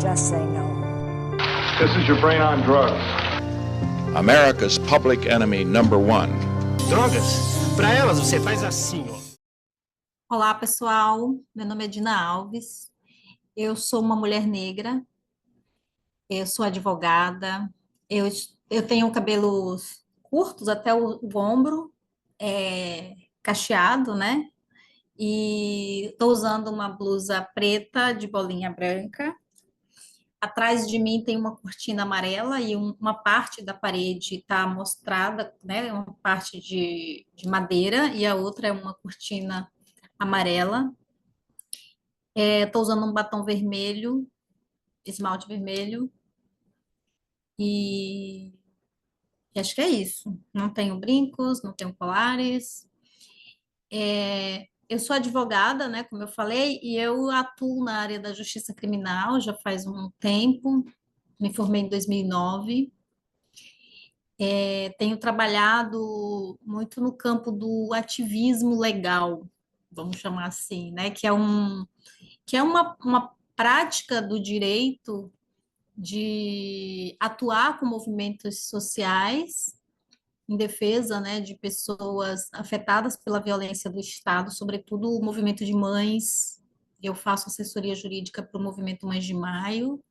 just say no. This is your brain on drugs. America's public enemy number one. Drogas? Para elas você faz assim, ó. Olá, pessoal. Meu nome é Dina Alves. Eu sou uma mulher negra. Eu sou advogada. Eu, eu tenho cabelos curtos até o ombro, cacheado, né? E estou usando uma blusa preta de bolinha branca. Atrás de mim tem uma cortina amarela e uma parte da parede está mostrada, né? Uma parte de madeira e a outra é uma cortina amarela. Estou usando um batom vermelho, esmalte vermelho e, e acho que é isso. Não tenho brincos, não tenho colares. Eu sou advogada, né? Como eu falei, e eu atuo na área da justiça criminal já faz um tempo. Me formei em 2009. Tenho trabalhado muito no campo do ativismo legal, vamos chamar assim, né? Que é uma prática do direito de atuar com movimentos sociais em defesa, né, de pessoas afetadas pela violência do Estado, sobretudo o movimento de mães. Eu faço assessoria jurídica para o movimento Mães de Maio,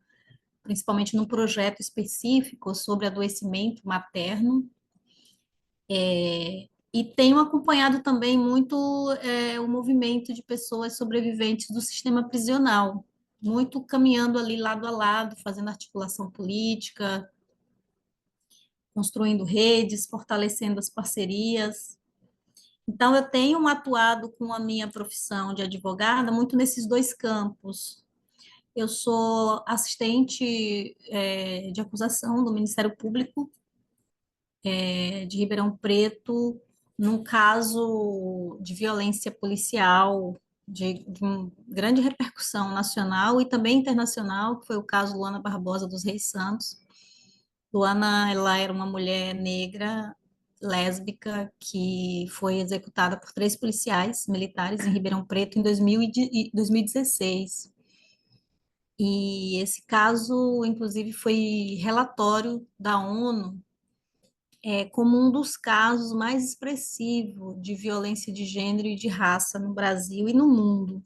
principalmente num projeto específico sobre adoecimento materno. E tenho acompanhado também muito o movimento de pessoas sobreviventes do sistema prisional, muito caminhando ali lado a lado, fazendo articulação política, construindo redes, fortalecendo as parcerias. Então, eu tenho atuado com a minha profissão de advogada muito nesses dois campos. Eu sou assistente de acusação do Ministério Público de Ribeirão Preto, num caso de violência policial de grande repercussão nacional e também internacional, que foi o caso Luana Barbosa dos Reis Santos. Luana, ela era uma mulher negra, lésbica, que foi executada por 3 policiais militares em Ribeirão Preto em 2016. E esse caso, inclusive, foi relatório da ONU como um dos casos mais expressivos de violência de gênero e de raça no Brasil e no mundo.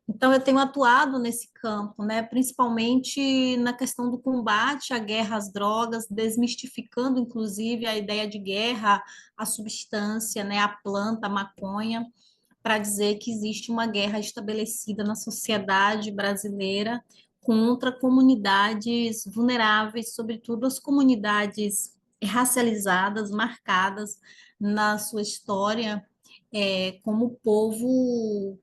Então, eu tenho atuado nesse campo, né, principalmente na questão do combate à guerra às drogas, desmistificando, inclusive, a ideia de guerra à substância, né, à planta, à maconha, para dizer que existe uma guerra estabelecida na sociedade brasileira contra comunidades vulneráveis, sobretudo as comunidades racializadas, marcadas na sua história como povo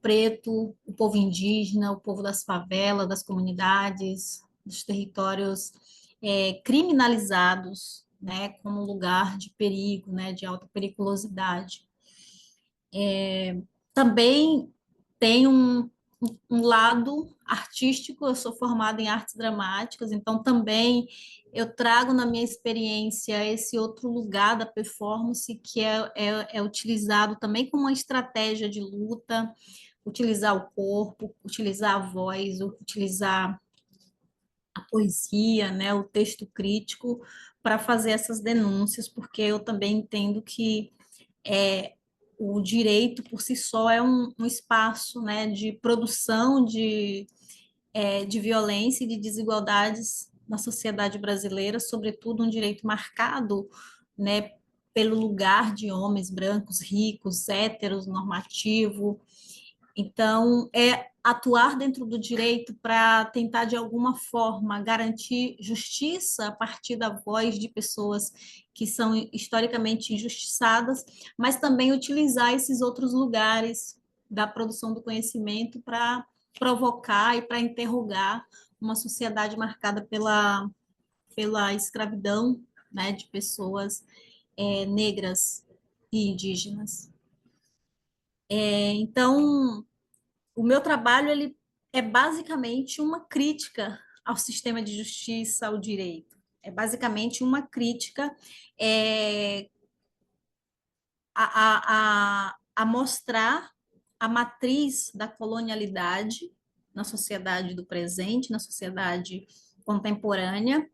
preto, o povo indígena, o povo das favelas, das comunidades, dos territórios criminalizados, né, como lugar de perigo, né, de alta periculosidade. Também tem um lado artístico, eu sou formada em artes dramáticas, então também eu trago na minha experiência esse outro lugar da performance que é utilizado também como uma estratégia de luta, utilizar o corpo, utilizar a voz, utilizar a poesia, né, o texto crítico para fazer essas denúncias, porque eu também entendo que o direito por si só é um espaço, né, de produção de violência e de desigualdades na sociedade brasileira, sobretudo um direito marcado, né, pelo lugar de homens brancos, ricos, héteros, normativo. Então, é atuar dentro do direito para tentar, de alguma forma, garantir justiça a partir da voz de pessoas que são historicamente injustiçadas, mas também utilizar esses outros lugares da produção do conhecimento para provocar e para interrogar uma sociedade marcada pela escravidão, né, de pessoas negras e indígenas. Então, o meu trabalho ele é basicamente uma crítica ao sistema de justiça, ao direito. É basicamente uma crítica a mostrar a matriz da colonialidade, na sociedade do presente, na sociedade contemporânea,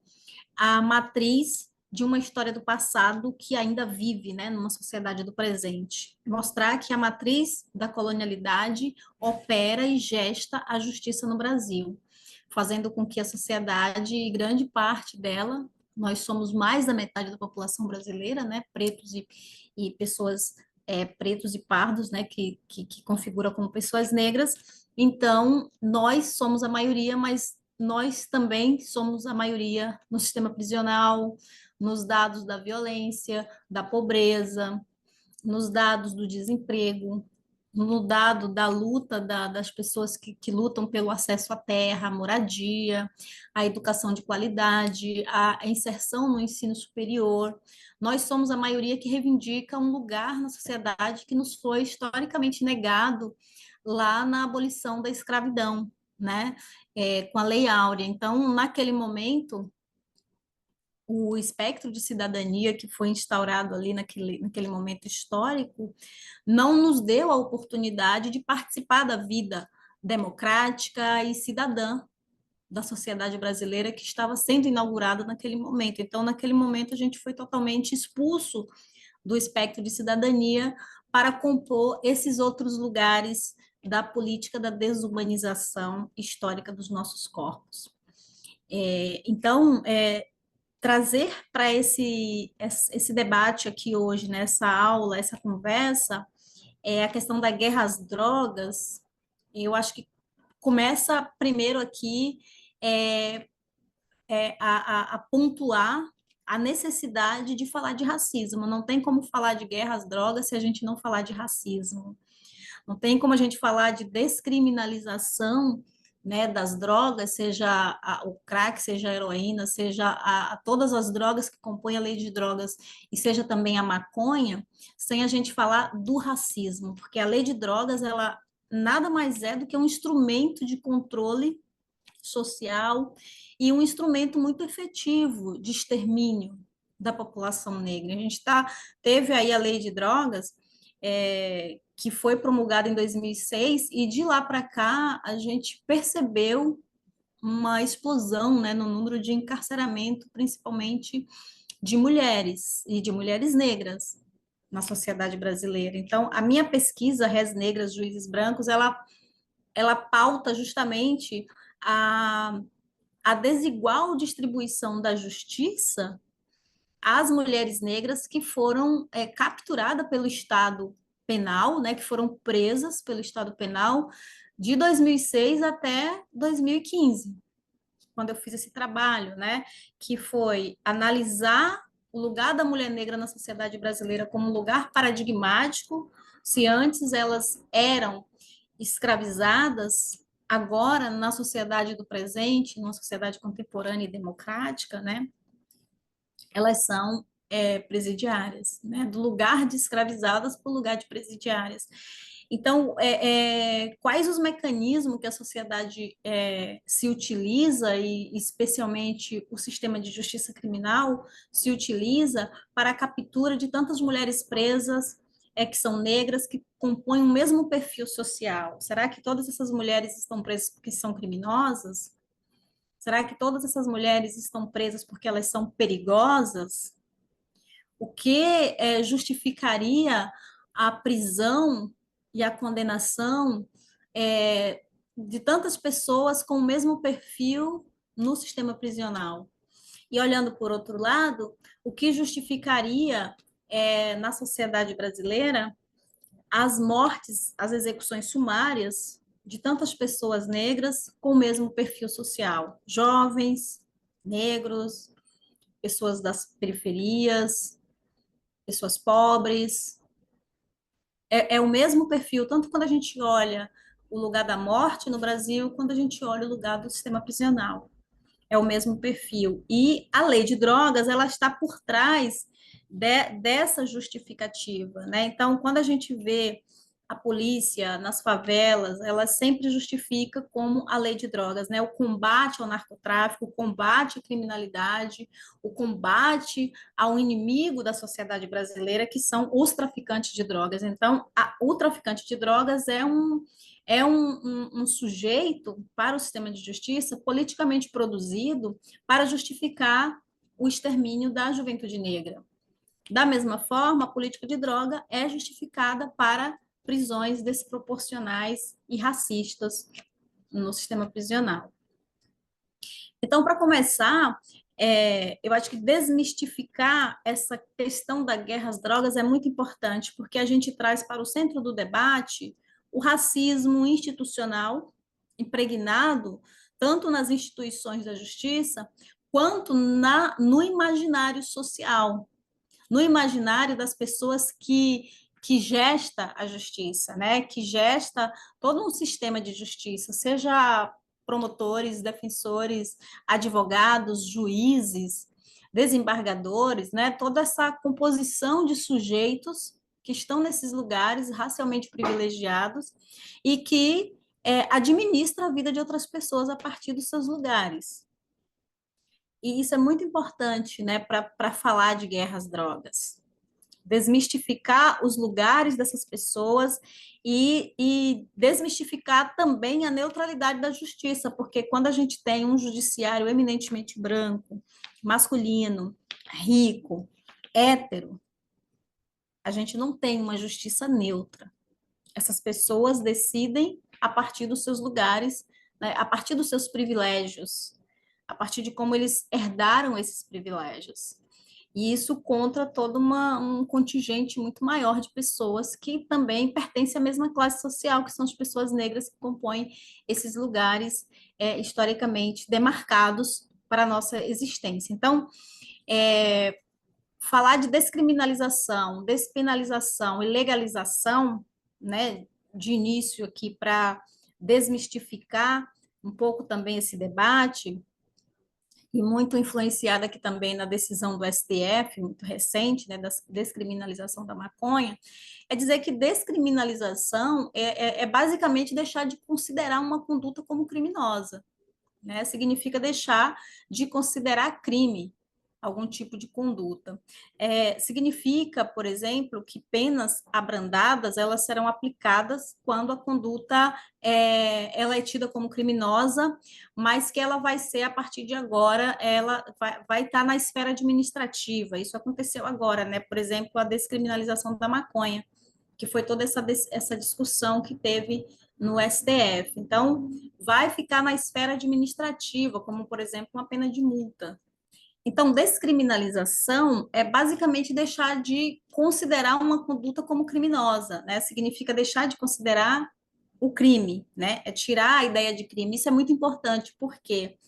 a matriz de uma história do passado que ainda vive, né, numa sociedade do presente. Mostrar que a matriz da colonialidade opera e gesta a justiça no Brasil, fazendo com que a sociedade, grande parte dela, nós somos mais da metade da população brasileira, né, pretos e pessoas pretos e pardos, né, que configura como pessoas negras. Então, nós somos a maioria, mas nós também somos a maioria no sistema prisional, nos dados da violência, da pobreza, nos dados do desemprego, no dado da luta das pessoas que lutam pelo acesso à terra, à moradia, à educação de qualidade, à inserção no ensino superior. Nós somos a maioria que reivindica um lugar na sociedade que nos foi historicamente negado lá na abolição da escravidão, né? Com a Lei Áurea. Então, naquele momento, o espectro de cidadania que foi instaurado ali naquele momento histórico não nos deu a oportunidade de participar da vida democrática e cidadã da sociedade brasileira que estava sendo inaugurada naquele momento. Então, naquele momento, a gente foi totalmente expulso do espectro de cidadania para compor esses outros lugares da política da desumanização histórica dos nossos corpos. Então, trazer para esse debate aqui hoje, nessa aula, essa conversa, a questão da guerra às drogas, eu acho que começa primeiro aqui a pontuar a necessidade de falar de racismo. Não tem como falar de guerra às drogas se a gente não falar de racismo. Não tem como a gente falar de descriminalização, né, das drogas, seja o crack, seja a heroína, seja todas as drogas que compõem a lei de drogas, e seja também a maconha, sem a gente falar do racismo, porque a lei de drogas, ela nada mais é do que um instrumento de controle social e um instrumento muito efetivo de extermínio da população negra. A gente teve aí a lei de drogas, que foi promulgada em 2006, e de lá para cá a gente percebeu uma explosão, né, no número de encarceramento, principalmente de mulheres e de mulheres negras na sociedade brasileira. Então, a minha pesquisa, Res Negras, Juízes Brancos, ela pauta justamente a desigual distribuição da justiça às mulheres negras que foram capturadas pelo Estado penal, né, que foram presas pelo Estado penal de 2006 até 2015, quando eu fiz esse trabalho, né, que foi analisar o lugar da mulher negra na sociedade brasileira como um lugar paradigmático, se antes elas eram escravizadas, agora na sociedade do presente, numa sociedade contemporânea e democrática, né, elas são presidiárias, né? Do lugar de escravizadas para o lugar de presidiárias. Então, quais os mecanismos que a sociedade se utiliza, e especialmente o sistema de justiça criminal se utiliza para a captura de tantas mulheres presas que são negras, que compõem o mesmo perfil social? Será que todas essas mulheres estão presas porque são criminosas? Será que todas essas mulheres estão presas porque elas são perigosas? O que justificaria a prisão e a condenação de tantas pessoas com o mesmo perfil no sistema prisional? E olhando por outro lado, o que justificaria na sociedade brasileira as mortes, as execuções sumárias de tantas pessoas negras com o mesmo perfil social? Jovens, negros, pessoas das periferias, pessoas pobres. É o mesmo perfil, tanto quando a gente olha o lugar da morte no Brasil, quando a gente olha o lugar do sistema prisional. É o mesmo perfil. E a lei de drogas, ela está por trás dessa justificativa, né? Então, quando a gente vê a polícia nas favelas, ela sempre justifica como a lei de drogas, né? O combate ao narcotráfico, o combate à criminalidade, o combate ao inimigo da sociedade brasileira, que são os traficantes de drogas. Então, o traficante de drogas é um sujeito para o sistema de justiça politicamente produzido para justificar o extermínio da juventude negra. Da mesma forma, a política de droga é justificada para prisões desproporcionais e racistas no sistema prisional. Então, para começar, eu acho que desmistificar essa questão da guerra às drogas é muito importante, porque a gente traz para o centro do debate o racismo institucional impregnado tanto nas instituições da justiça quanto no imaginário social, no imaginário das pessoas que gesta a justiça, né? Que gesta todo um sistema de justiça, seja promotores, defensores, advogados, juízes, desembargadores, né? Toda essa composição de sujeitos que estão nesses lugares racialmente privilegiados e que administra a vida de outras pessoas a partir dos seus lugares. E isso é muito importante, né, para falar de guerra às drogas. Desmistificar os lugares dessas pessoas e desmistificar também a neutralidade da justiça, porque quando a gente tem um judiciário eminentemente branco, masculino, rico, hétero, a gente não tem uma justiça neutra. Essas pessoas decidem a partir dos seus lugares, né, a partir dos seus privilégios, a partir de como eles herdaram esses privilégios. E isso contra todo um contingente muito maior de pessoas que também pertencem à mesma classe social, que são as pessoas negras que compõem esses lugares historicamente demarcados para a nossa existência. Então, falar de descriminalização, despenalização e legalização, né, de início aqui para desmistificar um pouco também esse debate, e muito influenciada aqui também na decisão do STF, muito recente, né, da descriminalização da maconha, é dizer que descriminalização é basicamente deixar de considerar uma conduta como criminosa, né? Significa deixar de considerar crime algum tipo de conduta. Significa, por exemplo, que penas abrandadas elas serão aplicadas quando a conduta ela é tida como criminosa, mas que ela vai ser, a partir de agora, ela vai estar na esfera administrativa. Isso aconteceu agora, né? Por exemplo, a descriminalização da maconha, que foi toda essa discussão que teve no STF. Então, vai ficar na esfera administrativa, como, por exemplo, uma pena de multa. Então, descriminalização é basicamente deixar de considerar uma conduta como criminosa, né? Significa deixar de considerar o crime, né? É tirar a ideia de crime. Isso é muito importante, por quê?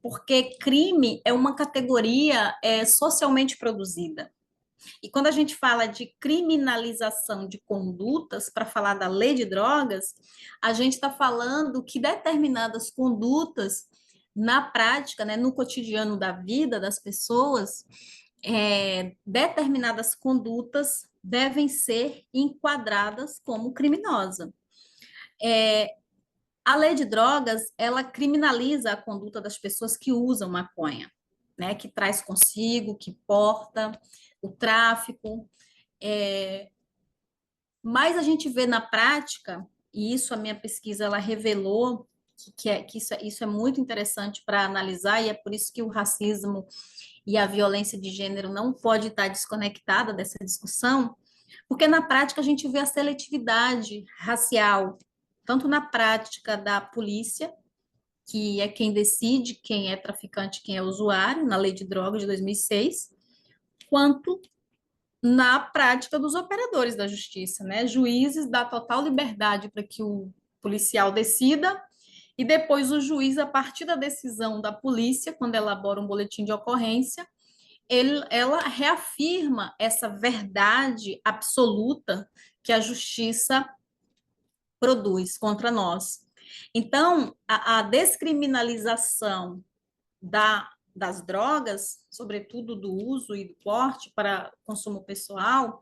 Porque crime é uma categoria socialmente produzida. E quando a gente fala de criminalização de condutas, para falar da lei de drogas, a gente está falando que determinadas condutas, na prática, né, no cotidiano da vida das pessoas, determinadas condutas devem ser enquadradas como criminosa. A lei de drogas, ela criminaliza a conduta das pessoas que usam maconha, né, que traz consigo, que porta, o tráfico, mas a gente vê na prática, e isso a minha pesquisa ela revelou, que isso é muito interessante para analisar, e é por isso que o racismo e a violência de gênero não pode estar desconectada dessa discussão, porque na prática a gente vê a seletividade racial, tanto na prática da polícia, que é quem decide quem é traficante e quem é usuário, na Lei de Drogas de 2006, quanto na prática dos operadores da justiça, né? Juízes dá total liberdade para que o policial decida, e depois o juiz, a partir da decisão da polícia, quando elabora um boletim de ocorrência, ela reafirma essa verdade absoluta que a justiça produz contra nós. Então, a descriminalização das drogas, sobretudo do uso e do porte para consumo pessoal,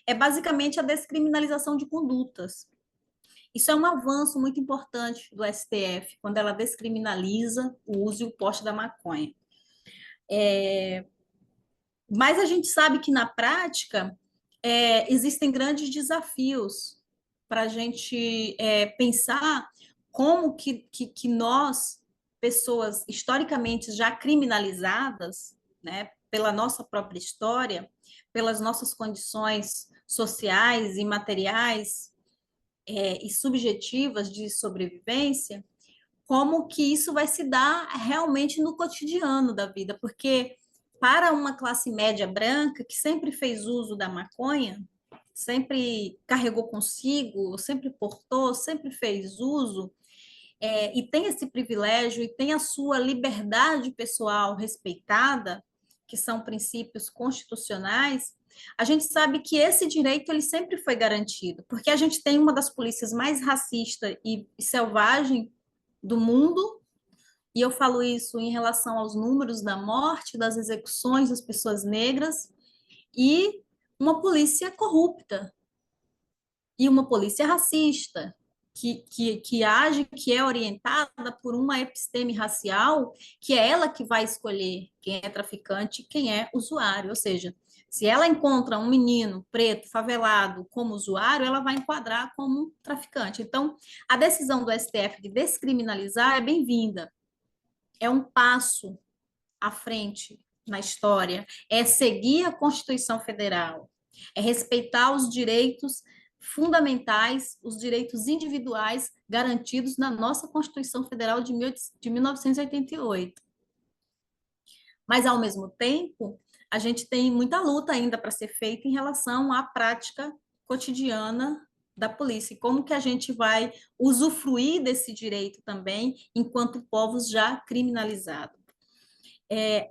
é basicamente a descriminalização de condutas. Isso é um avanço muito importante do STF, quando ela descriminaliza o uso e o porte da maconha. Mas a gente sabe que, na prática, existem grandes desafios para a gente pensar como que nós, pessoas historicamente já criminalizadas, né, pela nossa própria história, pelas nossas condições sociais e materiais e subjetivas de sobrevivência, como que isso vai se dar realmente no cotidiano da vida, porque para uma classe média branca que sempre fez uso da maconha, sempre carregou consigo, sempre portou, sempre fez uso, e tem esse privilégio e tem a sua liberdade pessoal respeitada, que são princípios constitucionais, a gente sabe que esse direito ele sempre foi garantido, porque a gente tem uma das polícias mais racista e selvagem do mundo, e eu falo isso em relação aos números da morte, das execuções das pessoas negras, e uma polícia corrupta, e uma polícia racista, que age, que é orientada por uma episteme racial, que é ela que vai escolher quem é traficante e quem é usuário. Ou seja, se ela encontra um menino preto, favelado, como usuário, ela vai enquadrar como traficante. Então, a decisão do STF de descriminalizar é bem-vinda. É um passo à frente na história, é seguir a Constituição Federal, é respeitar os direitos fundamentais, os direitos individuais garantidos na nossa Constituição Federal de 1988. Mas, ao mesmo tempo, a gente tem muita luta ainda para ser feita em relação à prática cotidiana da polícia, e como que a gente vai usufruir desse direito também, enquanto povos já criminalizados.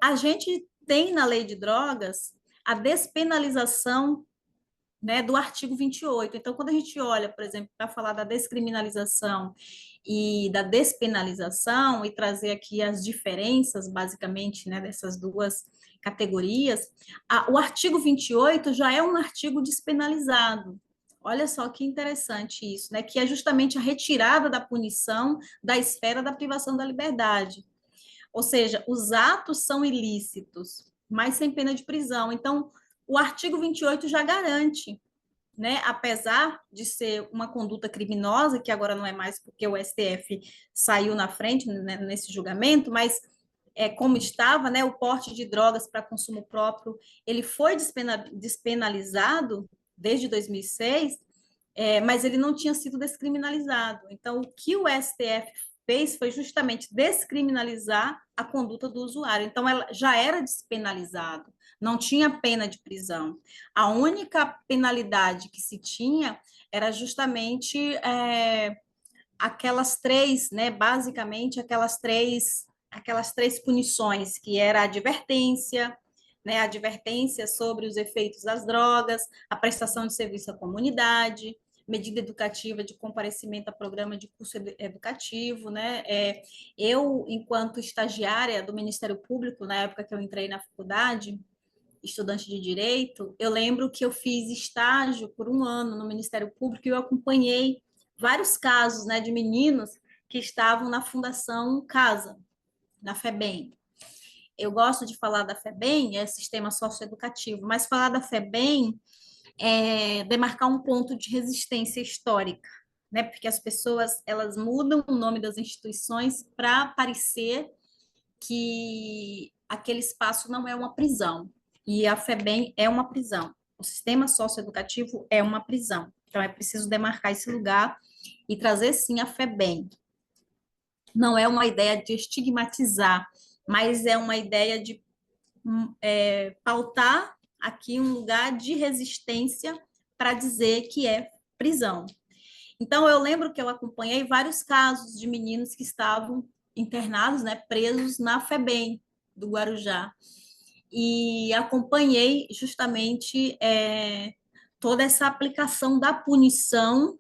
A gente tem na lei de drogas a despenalização, né, do artigo 28. Então, quando a gente olha, por exemplo, para falar da descriminalização e da despenalização e trazer aqui as diferenças, basicamente, né, dessas duas categorias, o artigo 28 já é um artigo despenalizado. Olha só que interessante isso, né, que é justamente a retirada da punição da esfera da privação da liberdade. Ou seja, os atos são ilícitos, mas sem pena de prisão. Então, o artigo 28 já garante, né, apesar de ser uma conduta criminosa, que agora não é mais porque o STF saiu na frente, né, nesse julgamento, mas como estava, né, o porte de drogas para consumo próprio, ele foi despenalizado desde 2006, mas ele não tinha sido descriminalizado. Então, o que o STF fez foi justamente descriminalizar a conduta do usuário. Então, ela já era despenalizado, não tinha pena de prisão. A única penalidade que se tinha era justamente aquelas três, né, basicamente aquelas três punições, que era a advertência, né, a advertência sobre os efeitos das drogas, a prestação de serviço à comunidade, medida educativa de comparecimento a programa de curso educativo, né? Eu, enquanto estagiária do Ministério Público, na época que eu entrei na faculdade, estudante de Direito, eu lembro que eu fiz estágio por um ano no Ministério Público e eu acompanhei vários casos, né, de meninos que estavam na Fundação Casa, na FEBEM. Eu gosto de falar da FEBEM, é sistema socioeducativo, mas falar da FEBEM demarcar um ponto de resistência histórica, né? Porque as pessoas elas mudam o nome das instituições para parecer que aquele espaço não é uma prisão, e a FEBEM é uma prisão. O sistema socioeducativo é uma prisão. Então, é preciso demarcar esse lugar e trazer, sim, a FEBEM. Não é uma ideia de estigmatizar, mas é uma ideia de pautar aqui um lugar de resistência para dizer que é prisão. Então, eu lembro que eu acompanhei vários casos de meninos que estavam internados, né, presos na FEBEM do Guarujá. E acompanhei justamente toda essa aplicação da punição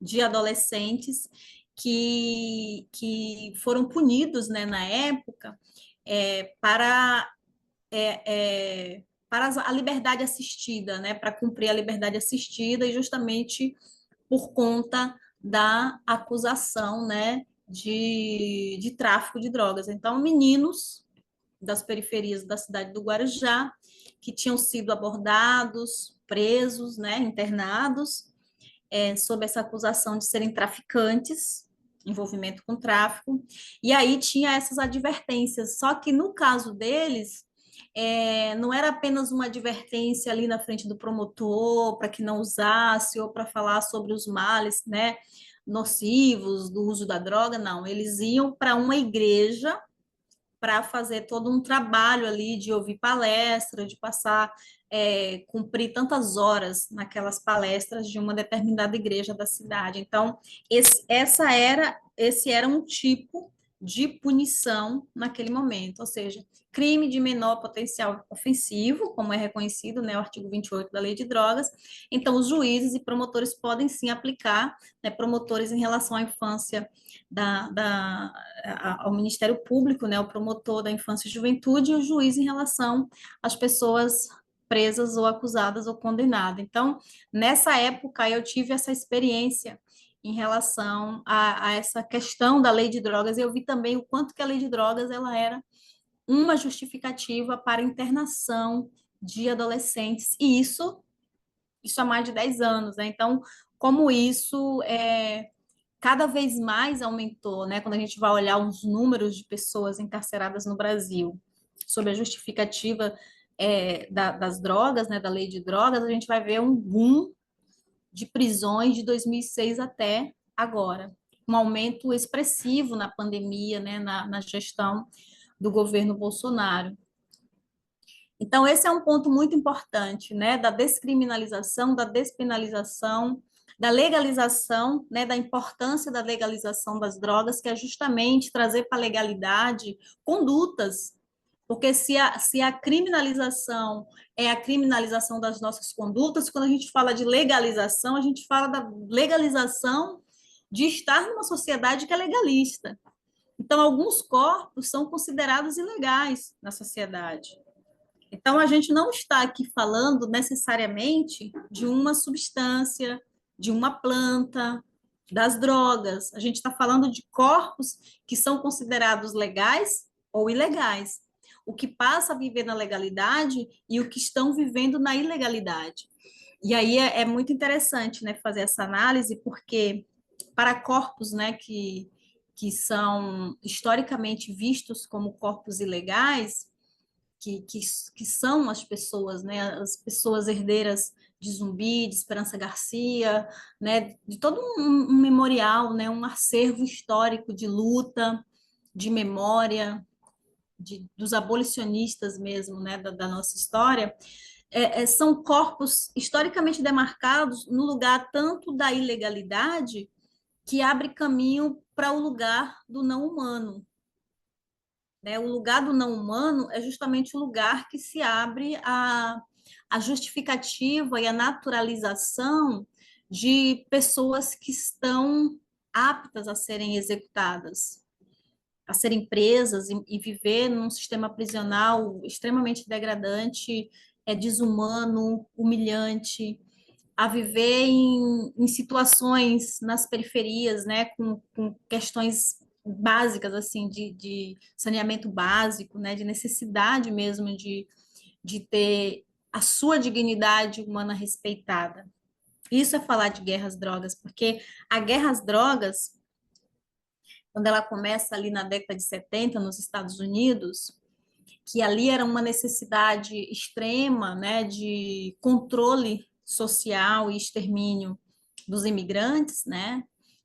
de adolescentes que foram punidos, né, na época, para a liberdade assistida, né, para cumprir a liberdade assistida, e justamente por conta da acusação, né, de tráfico de drogas. Então, meninos das periferias da cidade do Guarujá, que tinham sido abordados, presos, né, internados, sob essa acusação de serem traficantes, envolvimento com tráfico, e aí tinha essas advertências, só que no caso deles, não era apenas uma advertência ali na frente do promotor para que não usasse ou para falar sobre os males, né, nocivos do uso da droga, não, eles iam para uma igreja para fazer todo um trabalho ali de ouvir palestra, de passar, cumprir tantas horas naquelas palestras de uma determinada igreja da cidade. Então, esse era um tipo de punição naquele momento, ou seja, crime de menor potencial ofensivo, como é reconhecido, né, o artigo 28 da Lei de Drogas. Então, os juízes e promotores podem sim aplicar, né, promotores em relação à infância ao Ministério Público, né, o promotor da infância e juventude, e o juiz em relação às pessoas presas ou acusadas ou condenadas. Então, nessa época, eu tive essa experiência em relação a essa questão da lei de drogas, e eu vi também o quanto que a lei de drogas ela era uma justificativa para internação de adolescentes, e isso há mais de 10 anos, né? Então, como isso cada vez mais aumentou, né? Quando a gente vai olhar os números de pessoas encarceradas no Brasil, sob a justificativa das drogas, né? Da lei de drogas, a gente vai ver um boom de prisões de 2006 até agora, um aumento expressivo na pandemia, né? Na gestão do governo Bolsonaro. Então, esse é um ponto muito importante, né? Da descriminalização, da despenalização, da legalização, né, da importância da legalização das drogas, que é justamente trazer para a legalidade condutas, porque se a criminalização é a criminalização das nossas condutas, quando a gente fala de legalização, a gente fala da legalização de estar numa sociedade que é legalista. Então, alguns corpos são considerados ilegais na sociedade. Então, a gente não está aqui falando necessariamente de uma substância, de uma planta, das drogas. A gente está falando de corpos que são considerados legais ou ilegais. O que passa a viver na legalidade e o que estão vivendo na ilegalidade. E aí é muito interessante, né, fazer essa análise, porque para corpos, né, que são historicamente vistos como corpos ilegais, que são as pessoas, né, as pessoas herdeiras de Zumbi, de Esperança Garcia, né, de todo um memorial, né, um acervo histórico de luta, de memória, dos abolicionistas mesmo, né, da nossa história, são corpos historicamente demarcados no lugar tanto da ilegalidade que abre caminho para o lugar do não humano, né? O lugar do não humano é justamente o lugar que se abre a justificativa e a naturalização de pessoas que estão aptas a serem executadas, a serem presas e viver num sistema prisional extremamente degradante, desumano, humilhante, a viver em situações nas periferias, né, com questões básicas, assim, de saneamento básico, né, de necessidade mesmo de ter a sua dignidade humana respeitada. Isso é falar de guerra às drogas, porque a guerra às drogas, quando ela começa ali na década de 70, nos Estados Unidos, que ali era uma necessidade extrema, né, de controle social e extermínio dos imigrantes, né,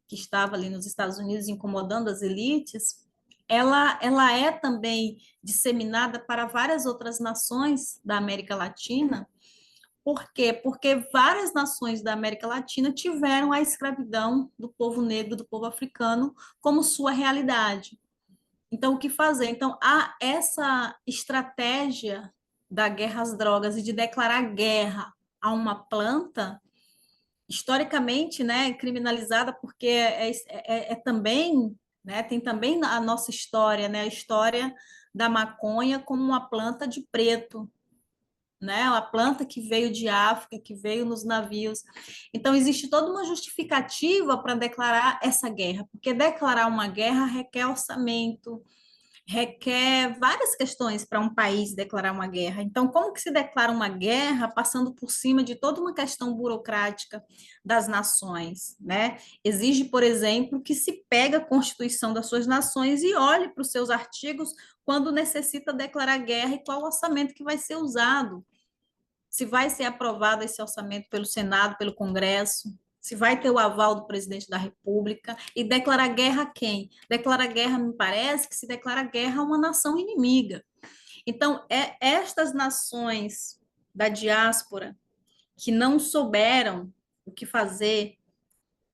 que estava ali nos Estados Unidos incomodando as elites, ela é também disseminada para várias outras nações da América Latina. Por quê? Porque várias nações da América Latina tiveram a escravidão do povo negro, do povo africano, como sua realidade. Então, o que fazer? Então, há essa estratégia da guerra às drogas e de declarar guerra a uma planta, historicamente, né, criminalizada, porque também, né, tem também a nossa história, né, a história da maconha como uma planta de preto, né, uma planta que veio de África, que veio nos navios. Então, existe toda uma justificativa para declarar essa guerra, porque declarar uma guerra requer orçamento, requer várias questões para um país declarar uma guerra. Então, como que se declara uma guerra passando por cima de toda uma questão burocrática das nações, né? Exige, por exemplo, que se pegue a Constituição das suas nações e olhe para os seus artigos quando necessita declarar guerra e qual o orçamento que vai ser usado. Se vai ser aprovado esse orçamento pelo Senado, pelo Congresso, se vai ter o aval do presidente da República, e declarar guerra a quem? Declarar guerra, me parece, que se declara guerra a uma nação inimiga. Então, estas nações da diáspora que não souberam o que fazer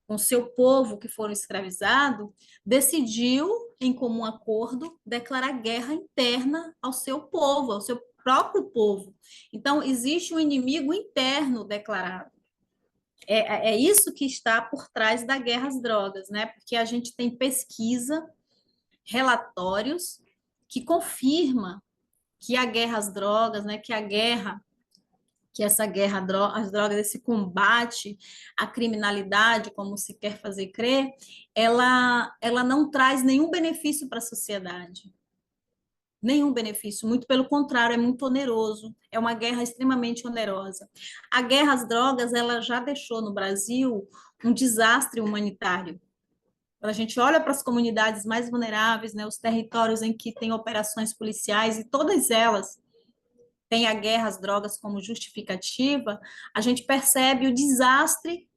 com seu povo que foram escravizados, decidiu, em comum acordo, declarar guerra interna ao seu povo, ao seu próprio povo. Então, existe um inimigo interno declarado. É isso que está por trás da guerra às drogas, né? Porque a gente tem pesquisa, relatórios que confirma que a guerra às drogas, né? Que essa guerra às drogas, esse combate à criminalidade, como se quer fazer crer, ela não traz nenhum benefício para a sociedade. Nenhum benefício, muito pelo contrário, é muito oneroso, é uma guerra extremamente onerosa. A guerra às drogas, ela já deixou no Brasil um desastre humanitário. Quando a gente olha para as comunidades mais vulneráveis, né, os territórios em que tem operações policiais, e todas elas têm a guerra às drogas como justificativa, a gente percebe o desastre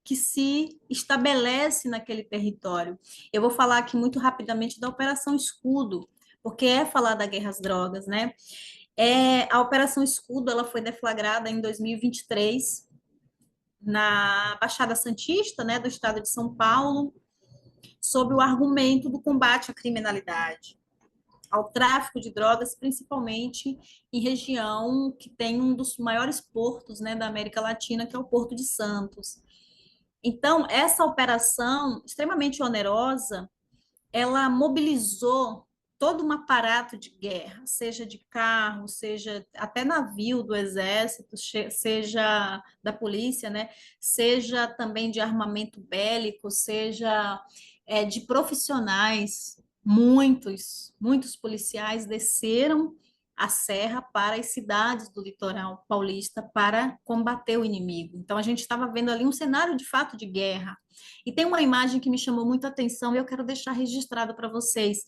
que se estabelece naquele território. Eu vou falar aqui muito rapidamente da Operação Escudo, porque é falar da guerra às drogas, né? A Operação Escudo, ela foi deflagrada em 2023 na Baixada Santista, né, do estado de São Paulo, sob o argumento do combate à criminalidade, ao tráfico de drogas, principalmente em região que tem um dos maiores portos, né, da América Latina, que é o Porto de Santos. Então, essa operação extremamente onerosa, ela mobilizou todo um aparato de guerra, seja de carro, seja até navio do exército, seja da polícia, né? Seja também de armamento bélico, seja de profissionais. Muitos policiais desceram a serra para as cidades do litoral paulista para combater o inimigo. Então, a gente estava vendo ali um cenário de fato de guerra. E tem uma imagem que me chamou muita atenção e eu quero deixar registrado para vocês,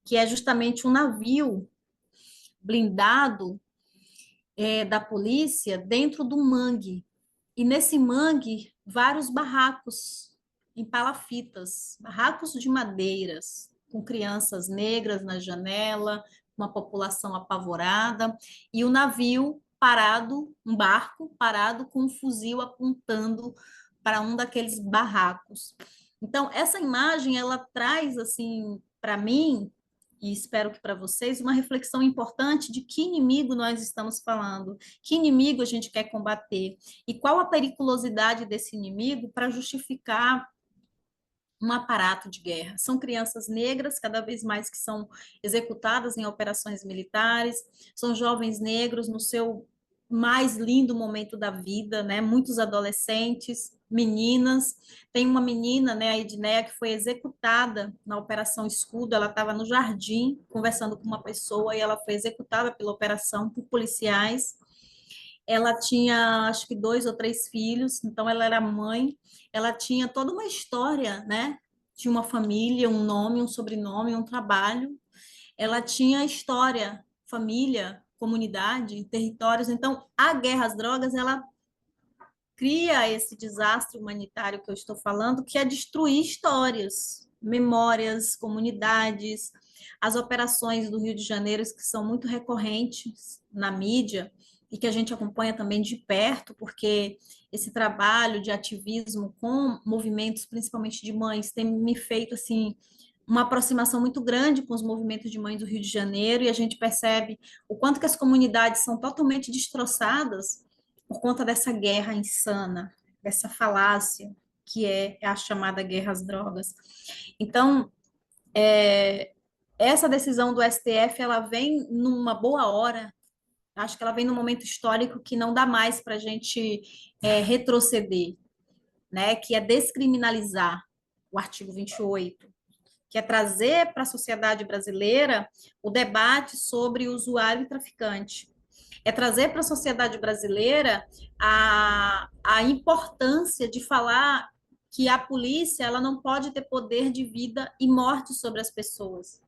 que é justamente um navio blindado da polícia dentro do mangue. E nesse mangue, vários barracos em palafitas, barracos de madeiras, com crianças negras na janela, uma população apavorada, e o navio parado, um barco parado com um fuzil apontando para um daqueles barracos. Então, essa imagem, ela traz, assim, para mim, e espero que para vocês, uma reflexão importante de que inimigo nós estamos falando, que inimigo a gente quer combater, e qual a periculosidade desse inimigo para justificar um aparato de guerra. São crianças negras, cada vez mais que são executadas em operações militares, são jovens negros no seu mais lindo momento da vida, né? Muitos adolescentes, meninas. Tem uma menina, né, a Edneia, que foi executada na Operação Escudo. Ela estava no jardim conversando com uma pessoa e ela foi executada pela operação por policiais. Ela tinha, acho que 2 ou 3 filhos, então ela era mãe. Ela tinha toda uma história, né? De uma família, um nome, um sobrenome, um trabalho. Ela tinha história, família, comunidade, territórios. Então, a guerra às drogas, ela cria esse desastre humanitário que eu estou falando, que é destruir histórias, memórias, comunidades. As operações do Rio de Janeiro, que são muito recorrentes na mídia, e que a gente acompanha também de perto, porque esse trabalho de ativismo com movimentos, principalmente de mães, tem me feito assim uma aproximação muito grande com os movimentos de mães do Rio de Janeiro, e a gente percebe o quanto que as comunidades são totalmente destroçadas por conta dessa guerra insana, dessa falácia que é a chamada guerra às drogas. Então, essa decisão do STF, ela vem numa boa hora. Acho que ela vem num momento histórico que não dá mais para a gente retroceder, né? Que é descriminalizar o artigo 28, que é trazer para a sociedade brasileira o debate sobre usuário e traficante. É trazer para a sociedade brasileira a importância de falar que a polícia ela não pode ter poder de vida e morte sobre as pessoas.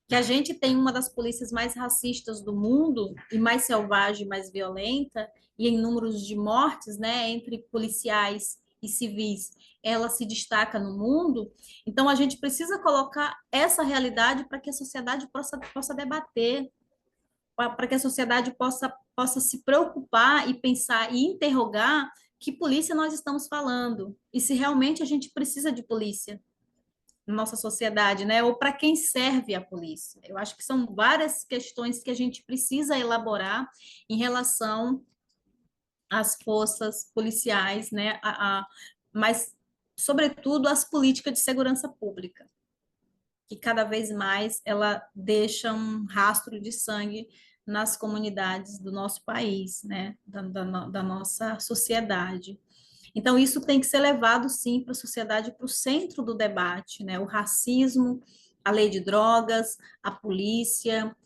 Que a gente tem uma das polícias mais racistas do mundo e mais selvagem, mais violenta, e em números de mortes, né, entre policiais e civis, ela se destaca no mundo. Então, a gente precisa colocar essa realidade para que a sociedade possa debater, para que a sociedade possa se preocupar e pensar e interrogar que polícia nós estamos falando e se realmente a gente precisa de polícia na nossa sociedade, né? Ou para quem serve a polícia. Eu acho que são várias questões que a gente precisa elaborar em relação às forças policiais, né? Mas, sobretudo, às políticas de segurança pública, que cada vez mais ela deixa um rastro de sangue nas comunidades do nosso país, né? Da nossa sociedade. Então, isso tem que ser levado, sim, para a sociedade, para o centro do debate, né? O racismo, a lei de drogas, a polícia,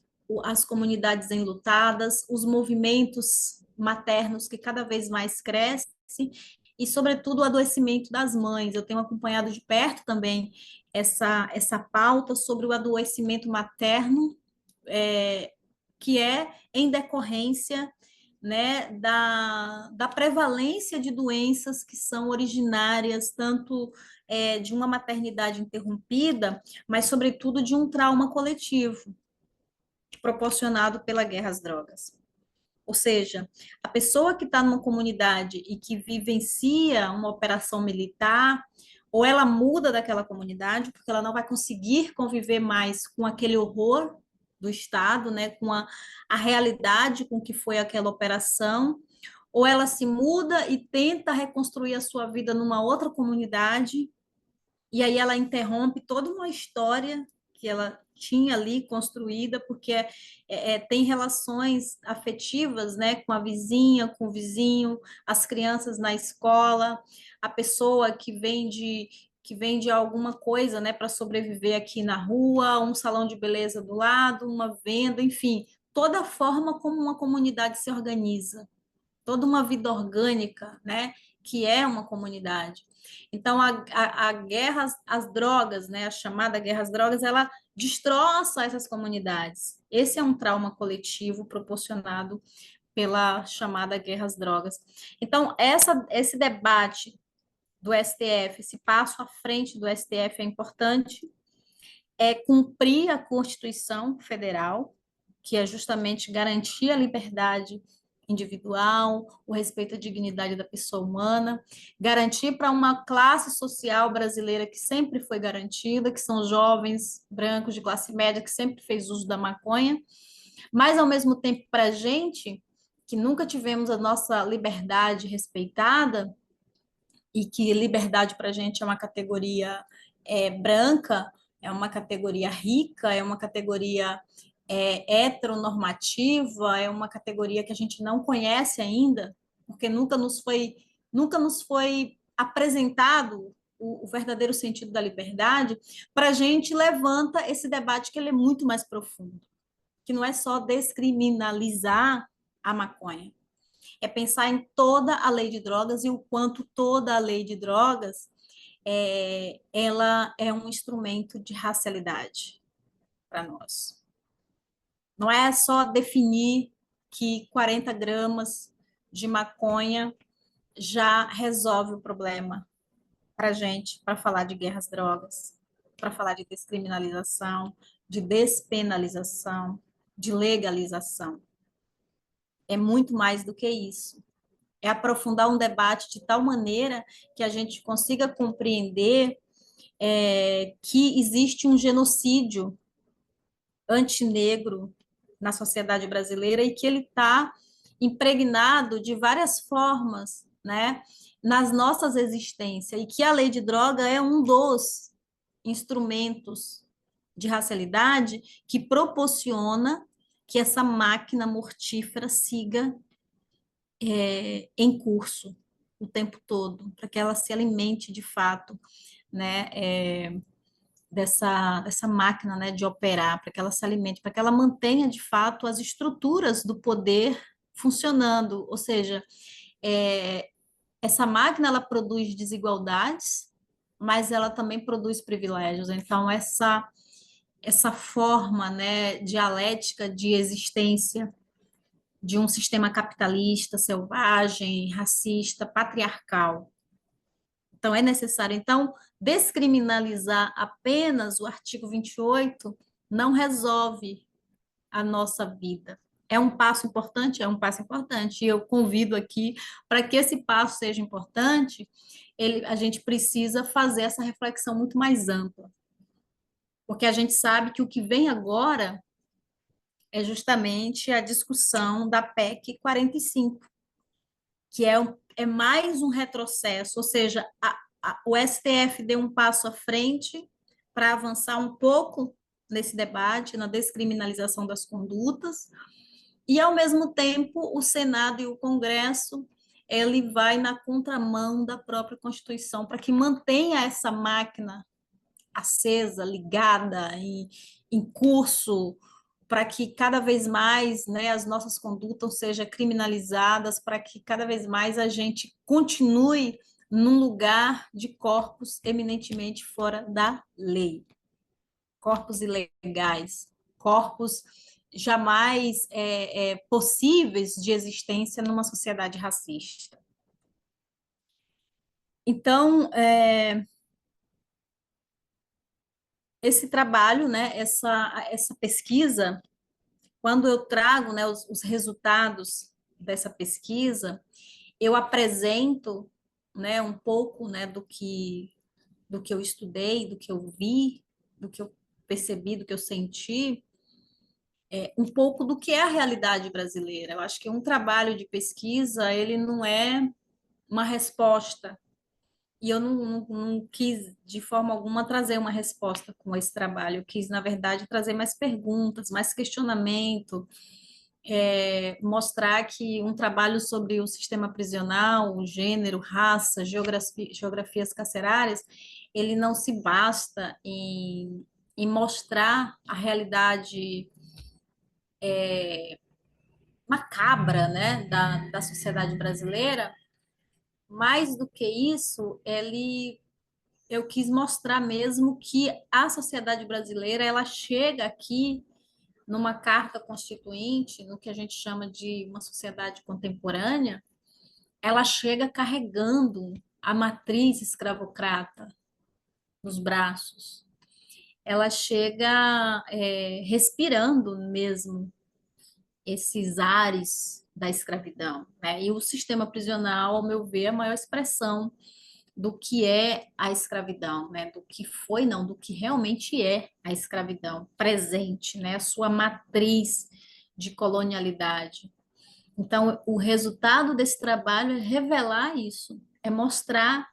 as comunidades enlutadas, os movimentos maternos que cada vez mais crescem e, sobretudo, o adoecimento das mães. Eu tenho acompanhado de perto também essa pauta sobre o adoecimento materno, que é em decorrência, né, da prevalência de doenças que são originárias tanto de uma maternidade interrompida, mas sobretudo de um trauma coletivo proporcionado pela guerra às drogas. Ou seja, a pessoa que está numa comunidade e que vivencia uma operação militar, ou ela muda daquela comunidade, porque ela não vai conseguir conviver mais com aquele horror do Estado, né, com a realidade com que foi aquela operação, ou ela se muda e tenta reconstruir a sua vida numa outra comunidade, e aí ela interrompe toda uma história que ela tinha ali construída, porque tem relações afetivas, né, com a vizinha, com o vizinho, as crianças na escola, a pessoa que vende alguma coisa, né, para sobreviver aqui na rua, um salão de beleza do lado, uma venda, enfim, toda a forma como uma comunidade se organiza, toda uma vida orgânica, né, que é uma comunidade. Então, a guerra às drogas, né, a chamada guerra às drogas, ela destroça essas comunidades. Esse é um trauma coletivo proporcionado pela chamada guerra às drogas. Então, esse debate do STF, esse passo à frente do STF é importante, é cumprir a Constituição Federal, que é justamente garantir a liberdade individual, o respeito à dignidade da pessoa humana, garantir para uma classe social brasileira que sempre foi garantida, que são jovens brancos de classe média, que sempre fez uso da maconha, mas, ao mesmo tempo, para a gente, que nunca tivemos a nossa liberdade respeitada, e que liberdade para a gente é uma categoria branca, é uma categoria rica, é uma categoria heteronormativa, é uma categoria que a gente não conhece ainda, porque nunca nos foi apresentado o verdadeiro sentido da liberdade, para a gente levanta esse debate que ele é muito mais profundo, que não é só descriminalizar a maconha, é pensar em toda a lei de drogas e o quanto toda a lei de drogas ela é um instrumento de racialidade para nós. Não é só definir que 40 gramas de maconha já resolve o problema para a gente, para falar de guerra às drogas, para falar de descriminalização, de despenalização, de legalização. É muito mais do que isso. É aprofundar um debate de tal maneira que a gente consiga compreender que existe um genocídio antinegro na sociedade brasileira e que ele está impregnado de várias formas, né, nas nossas existências, e que a lei de droga é um dos instrumentos de racialidade que proporciona que essa máquina mortífera siga em curso o tempo todo, para que ela se alimente de fato, né, dessa máquina, né, de operar, para que ela se alimente, para que ela mantenha, de fato, as estruturas do poder funcionando. Ou seja, é, essa máquina, ela produz desigualdades, mas ela também produz privilégios. Então, essa forma, né, dialética de existência de um sistema capitalista, selvagem, racista, patriarcal. Então, é necessário. Então, descriminalizar apenas o artigo 28 não resolve a nossa vida. É um passo importante? É um passo importante. E eu convido aqui, para que esse passo seja importante, a gente precisa fazer essa reflexão muito mais ampla. Porque a gente sabe que o que vem agora é justamente a discussão da PEC 45, que é mais um retrocesso, ou seja, o STF deu um passo à frente para avançar um pouco nesse debate, na descriminalização das condutas, e, ao mesmo tempo, o Senado e o Congresso, ele vai na contramão da própria Constituição, para que mantenha essa máquina acesa, ligada, em curso, para que cada vez mais, né, as nossas condutas sejam criminalizadas, para que cada vez mais a gente continue num lugar de corpos eminentemente fora da lei, corpos ilegais, corpos jamais possíveis de existência numa sociedade racista. Então, esse trabalho, né, essa pesquisa, quando eu trago, né, os resultados dessa pesquisa, eu apresento, né, um pouco, né, do que eu estudei, do que eu vi, do que eu percebi, do que eu senti, um pouco do que é a realidade brasileira. Eu acho que um trabalho de pesquisa, ele não é uma resposta, e eu não quis, de forma alguma, trazer uma resposta com esse trabalho. Eu quis, na verdade, trazer mais perguntas, mais questionamento, mostrar que um trabalho sobre o sistema prisional, o gênero, raça, geografias carcerárias, ele não se basta em mostrar a realidade macabra, né, da sociedade brasileira. Mais do que isso, eu quis mostrar mesmo que a sociedade brasileira, ela chega aqui numa carta constituinte, no que a gente chama de uma sociedade contemporânea, ela chega carregando a matriz escravocrata nos braços. Ela chega respirando mesmo esses ares da escravidão, né? E o sistema prisional, ao meu ver, é a maior expressão do que é a escravidão, né? Do que foi, não, do que realmente é a escravidão presente, né? A sua matriz de colonialidade. Então, o resultado desse trabalho é revelar isso, é mostrar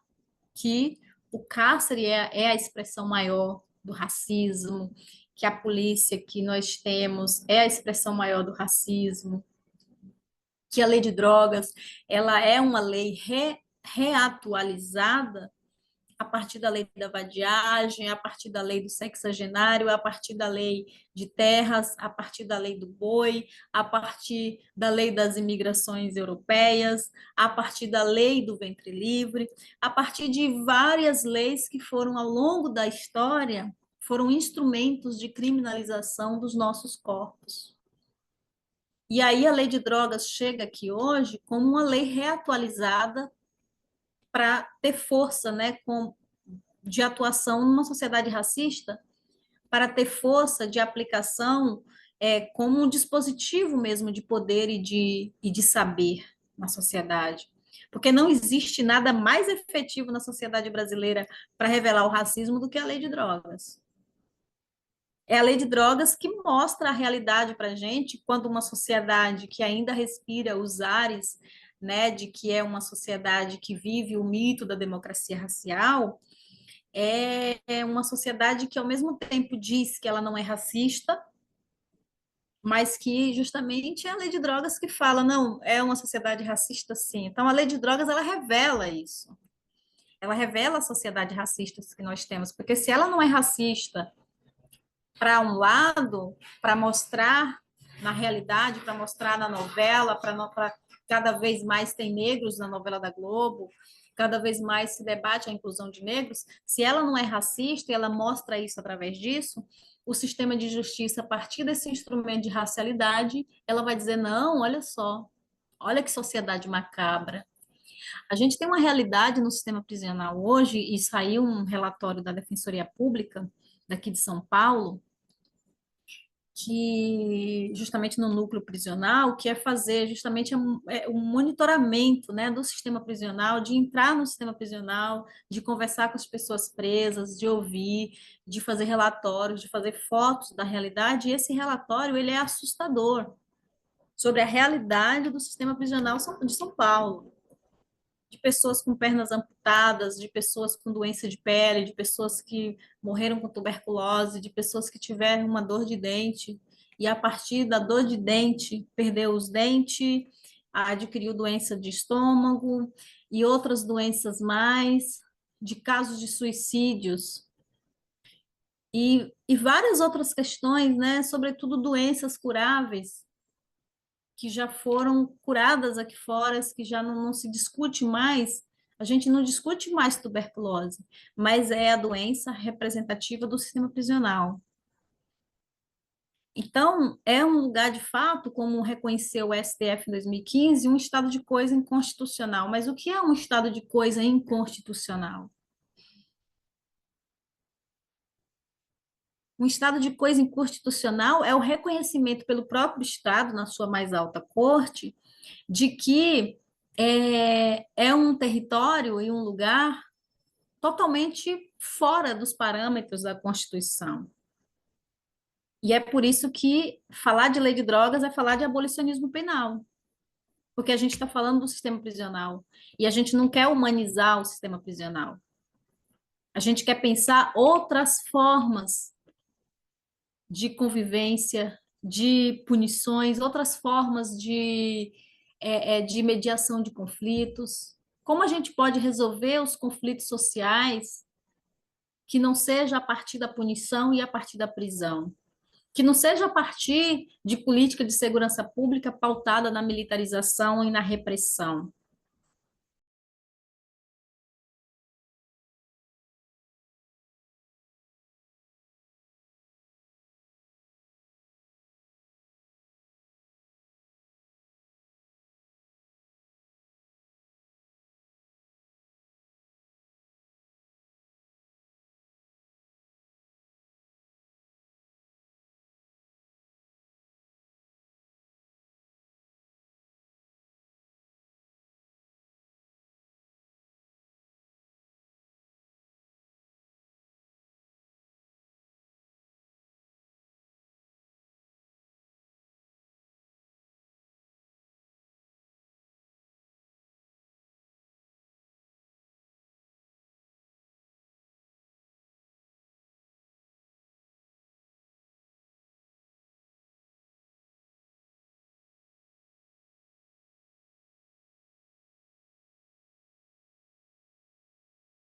que o cárcere é a expressão maior do racismo, que a polícia que nós temos é a expressão maior do racismo, que a lei de drogas, ela é uma lei reatualizada a partir da lei da vadiagem, a partir da lei do sexagenário, a partir da lei de terras, a partir da lei do boi, a partir da lei das imigrações europeias, a partir da lei do ventre livre, a partir de várias leis que foram, ao longo da história, foram instrumentos de criminalização dos nossos corpos. E aí a lei de drogas chega aqui hoje como uma lei reatualizada para ter força, né, de atuação numa sociedade racista, para ter força de aplicação como um dispositivo mesmo de poder e de saber na sociedade. Porque não existe nada mais efetivo na sociedade brasileira para revelar o racismo do que a lei de drogas. É a lei de drogas que mostra a realidade para a gente, quando uma sociedade que ainda respira os ares, né, de que é uma sociedade que vive o mito da democracia racial, é uma sociedade que, ao mesmo tempo, diz que ela não é racista, mas que justamente é a lei de drogas que fala, não, é uma sociedade racista sim. Então, a lei de drogas, ela revela isso. ela revela a sociedade racista que nós temos, porque se ela não é racista para um lado, para mostrar na realidade, para mostrar na novela, para cada vez mais tem negros na novela da Globo, cada vez mais se debate a inclusão de negros, se ela não é racista e ela mostra isso através disso, o sistema de justiça, a partir desse instrumento de racialidade, ela vai dizer, não, olha só, olha que sociedade macabra. A gente tem uma realidade no sistema prisional hoje, e saiu um relatório da Defensoria Pública, daqui de São Paulo, que justamente no núcleo prisional, que é fazer justamente um monitoramento, né, do sistema prisional, de entrar no sistema prisional, de conversar com as pessoas presas, de ouvir, de fazer relatórios, de fazer fotos da realidade, e esse relatório ele é assustador sobre a realidade do sistema prisional de São Paulo, de pessoas com pernas amputadas, de pessoas com doença de pele, de pessoas que morreram com tuberculose, de pessoas que tiveram uma dor de dente e a partir da dor de dente perdeu os dentes, adquiriu doença de estômago e outras doenças mais, de casos de suicídios e várias outras questões, né, sobretudo doenças curáveis que já foram curadas aqui fora, que já não se discute mais, a gente não discute mais tuberculose, mas é a doença representativa do sistema prisional. Então, é um lugar de fato, como reconheceu o STF em 2015, um estado de coisa inconstitucional. Mas o que é um estado de coisa inconstitucional? Um estado de coisa inconstitucional é o reconhecimento pelo próprio Estado, na sua mais alta corte, de que é um território e um lugar totalmente fora dos parâmetros da Constituição. E é por isso que falar de lei de drogas é falar de abolicionismo penal, porque a gente está falando do sistema prisional e a gente não quer humanizar o sistema prisional. A gente quer pensar outras formas de convivência, de punições, outras formas de mediação de conflitos. Como a gente pode resolver os conflitos sociais que não seja a partir da punição e a partir da prisão? Que não seja a partir de política de segurança pública pautada na militarização e na repressão.